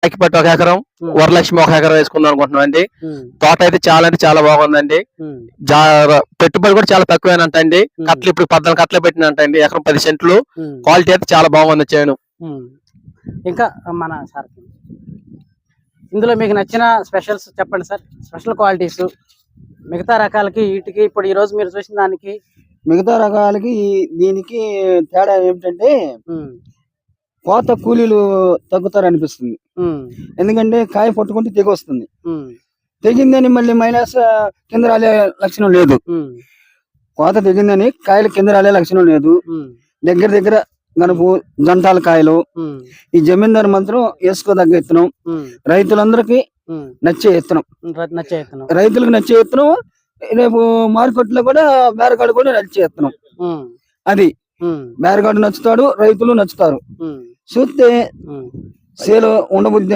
పట్టి ఒక ఎకరం, వరలక్ష్మి ఒక ఎకరం వేసుకుందాం అనుకుంటున్నాం అండి. తోట అయితే చాలా అంటే చాలా బాగుందండి. పెట్టుబడి కూడా చాలా తక్కువేనంటండి. కట్టలు ఇప్పుడు 14 కట్టలు పెట్టినంటండి, ఎకరం 10 సెంట్లు. క్వాలిటీ అయితే చాలా బాగుంది చేను. ఇంకా మన సార్ ఇందులో మీకు నచ్చిన స్పెషల్స్ చెప్పండి సార్, స్పెషల్ క్వాలిటీస్ మిగతా రకాలకి వీటికి ఇప్పుడు ఈ రోజు మీరు చూసిన దానికి మిగతా రకాలకి దీనికి తేడా ఏమిటంటే కోత కూలీలు తగ్గుతారు అనిపిస్తుంది. ఎందుకంటే కాయ పట్టుకుంటే తెగ వస్తుంది, తెగిందని మళ్ళీ మైనస్ కింద రాలే లక్షణం లేదు. కోత తెగిందని కాయలు కింద రాలే లక్షణం లేదు. దగ్గర దగ్గర గనుపు జంటాల కాయలు. ఈ జమీందారు మంత్రం వేసుకోదగ్గ విత్తనం, రైతులందరికీ నచ్చే విత్తనం, రైతులకు నచ్చే విత్తనం. రేపు మార్కెట్ లో కూడా బేరగాడు కూడా నచ్చే విత్తనం. అది బేరగాడు నచ్చుతాడు, రైతులు నచ్చుతారు. చూస్తే సేలు ఉండబుద్ధి